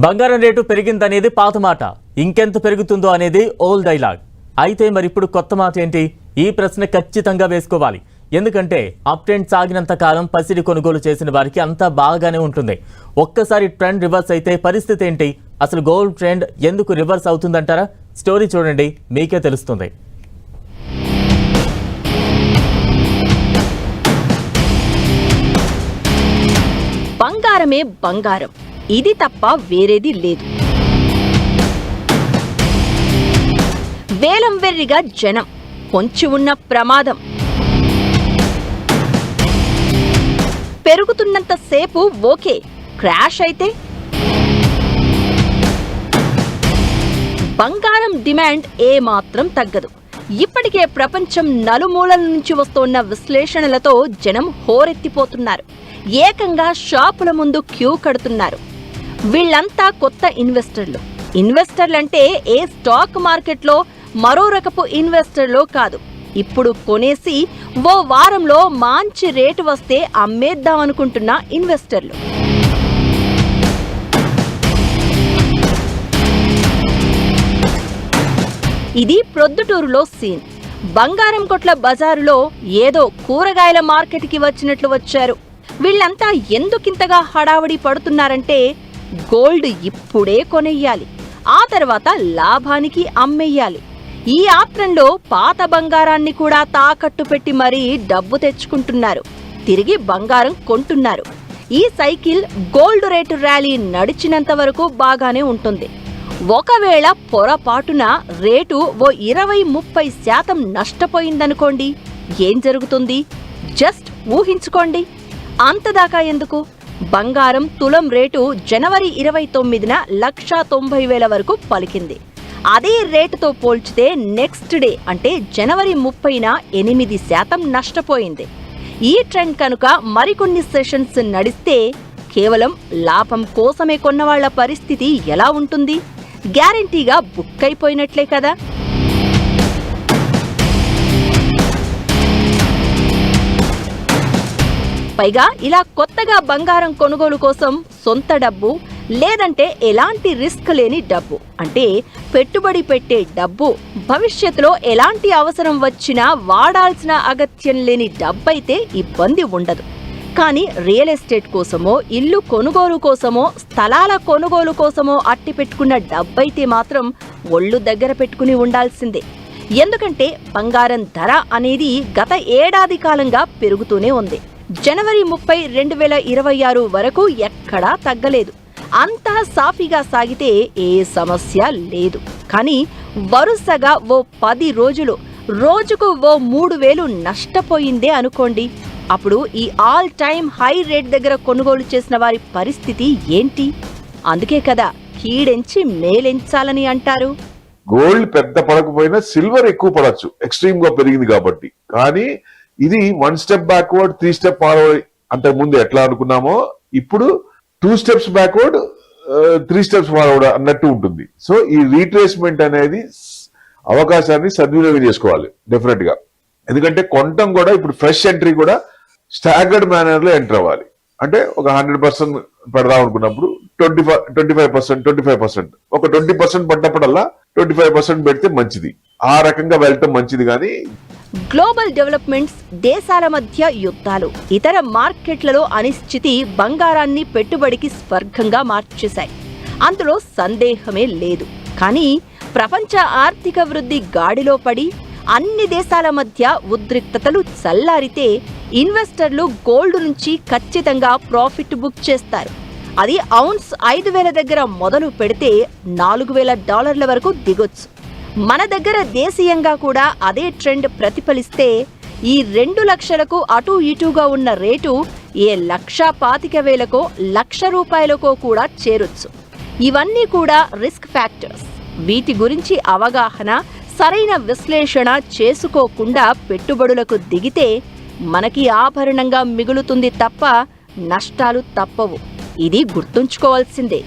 బంగారం రేటు పెరిగిందనేది పాత మాట, ఇంకెంత పెరుగుతుందో అనేది ఓల్డ్ డైలాగ్. అయితే మరి ఇప్పుడు కొత్త మాట ఏంటి? ఈ ప్రశ్న ఖచ్చితంగా వేసుకోవాలి. ఎందుకంటే అప్ ట్రెండ్ సాగినంత కాలం పసిడి కొనుగోలు చేసిన వారికి అంతా బాగానే ఉంటుంది. ఒక్కసారి ట్రెండ్ రివర్స్ అయితే పరిస్థితి ఏంటి? అసలు గోల్డ్ ట్రెండ్ ఎందుకు రివర్స్ అవుతుందంటారా? స్టోరీ చూడండి, మీకే తెలుస్తుంది. బంగారమే బంగారం, ఇది తప్ప వేరేది లేదు. వేలం వెర్రిగా జనం, పొంచి ఉన్న ప్రమాదం. పెరుగుతున్నంత సేపు ఓకే, క్రాష్ అయితే బంగారం డిమాండ్ ఏమాత్రం తగ్గదు. ఇప్పటికే ప్రపంచం నలుమూలల నుంచి వస్తున్న విశ్లేషణలతో జనం హోరెత్తిపోతున్నారు. ఏకంగా షాపుల ముందు క్యూ కడుతున్నారు. వీళ్లంతా కొత్త ఇన్వెస్టర్లంటే ఏ స్టాక్ మార్కెట్లో మరో రకపు ఇన్వెస్టర్లో కాదు. ఇప్పుడు కొనేసి ఓ వారంలో మంచి రేటు వస్తే అమ్మేద్దామనుకుంటున్న ఇన్వెస్టర్లు. ఇది ప్రొద్దుటూరులో సీన్. బంగారం కొట్ల బజారులో ఏదో కూరగాయల మార్కెట్కి వచ్చినట్లు వచ్చారు. వీళ్లంతా ఎందుకింతగా హడావడి పడుతున్నారంటే గోల్డ్ ఇప్పుడే కొనెయ్యాలి, ఆ తర్వాత లాభానికి అమ్మేయాలి. ఈ ఆత్రంలో పాత బంగారాన్ని కూడా తాకట్టు పెట్టి మరీ డబ్బు తెచ్చుకుంటున్నారు, తిరిగి బంగారం కొంటున్నారు. ఈ సైకిల్ గోల్డ్ రేటు ర్యాలీ నడిచినంత వరకు బాగానే ఉంటుంది. ఒకవేళ పొరపాటున రేటు ఓ 20-30% నష్టపోయిందనుకోండి, ఏం జరుగుతుంది? జస్ట్ ఊహించుకోండి. అంతదాకా ఎందుకు? బంగారం తులం రేటు జనవరి 29న 1,90,000 వరకు పలికింది. అదే రేటుతో పోల్చితే నెక్స్ట్ డే అంటే జనవరి 30న 8% నష్టపోయింది. ఈ ట్రెండ్ కనుక మరికొన్ని సెషన్స్ నడిస్తే కేవలం లాభం కోసమే కొన్నవాళ్ల పరిస్థితి ఎలా ఉంటుంది? గ్యారంటీగా బుక్ అయిపోయినట్లే కదా. పైగా ఇలా కొత్తగా బంగారం కొనుగోలు కోసం సొంత డబ్బు, లేదంటే ఎలాంటి రిస్క్ లేని డబ్బు, అంటే పెట్టుబడి పెట్టే డబ్బు, భవిష్యత్తులో ఎలాంటి అవసరం వచ్చినా వాడాల్సిన అగత్యం లేని డబ్బైతే ఇబ్బంది ఉండదు. కానీ రియల్ ఎస్టేట్ కోసమో, ఇల్లు కొనుగోలు కోసమో, స్థలాల కొనుగోలు కోసమో అట్టి పెట్టుకున్న డబ్బైతే మాత్రం ఒళ్ళు దగ్గర పెట్టుకుని ఉండాల్సిందే. ఎందుకంటే బంగారం ధర అనేది గత ఏడాది కాలంగా పెరుగుతూనే ఉంది. జనవరి 30, 2026 వరకు ఎక్కడా తగ్గలేదు. అంతా సాఫీగా సాగితే ఏ సమస్య లేదు. కానీ వరుసగా ఓ 10 రోజులు రోజుకు ఓ 3,000 నష్టపోయిందే అనుకోండి. అప్పుడు ఈ ఆల్ టైమ్ హై రేట్ దగ్గర కొనుగోలు చేసిన వారి పరిస్థితి ఏంటి? అందుకే కదా కీడెంచి మేలెంచాలని అంటారు. గోల్డ్ పెద్ద పడకపోయినా సిల్వర్ ఎక్కువ పడచ్చు, ఎక్స్ట్రీమ్ గా పెరిగింది కాబట్టి. కానీ ఇది 1 స్టెప్ బ్యాక్వర్డ్ 3 స్టెప్ ఫార్వర్డ్. అంతకు ముందు ఎట్లా అనుకున్నామో ఇప్పుడు 2 స్టెప్స్ బ్యాక్వర్డ్ 3 స్టెప్స్ ఫార్వర్డ్ అన్నట్టు ఉంటుంది. సో ఈ రీట్రేస్మెంట్ అనేది అవకాశాన్ని సద్వినియోగం చేసుకోవాలి డెఫినెట్ గా. ఎందుకంటే కొనటం కూడా ఇప్పుడు ఫ్రెష్ ఎంట్రీ కూడా స్టాగర్డ్ మేనర్ లో ఎంటర్ అవ్వాలి. అంటే ఒక 100% పెడదాం అనుకున్నప్పుడు 25%, ఒక 20% పడ్డప్పుడల్లా 25% పెడితే మంచిది. ఆ రకంగా వెళ్ళటం మంచిది. కానీ గ్లోబల్ డెవలప్మెంట్స్, దేశాల మధ్య యుద్ధాలు, ఇతర మార్కెట్లలో అనిశ్చితి బంగారాన్ని పెట్టుబడికి స్వర్గంగా మార్చేశాయి. అందులో సందేహమే లేదు. కానీ ప్రపంచ ఆర్థిక వృద్ధి గాడిలో పడి అన్ని దేశాల మధ్య ఉద్రిక్తతలు చల్లారితే ఇన్వెస్టర్లు గోల్డ్ నుంచి ఖచ్చితంగా ప్రాఫిట్ బుక్ చేస్తారు. అది ఔన్స్ 5,000 దగ్గర మొదలు పెడితే $4,000 వరకు దిగొచ్చు. మన దగ్గర దేశీయంగా కూడా అదే ట్రెండ్ ప్రతిఫలిస్తే ఈ 2 లక్షలకు అటూ ఇటూగా ఉన్న రేటు ఏ 1,25,000కో ₹1,00,000కో కూడా చేరొచ్చు. ఇవన్నీ కూడా రిస్క్ ఫ్యాక్టర్స్. వీటి గురించి అవగాహన, సరైన విశ్లేషణ చేసుకోకుండా పెట్టుబడులకు దిగితే మనకి ఆభరణంగా మిగులుతుంది తప్ప నష్టాలు తప్పవు. ఇది గుర్తుంచుకోవాల్సిందే.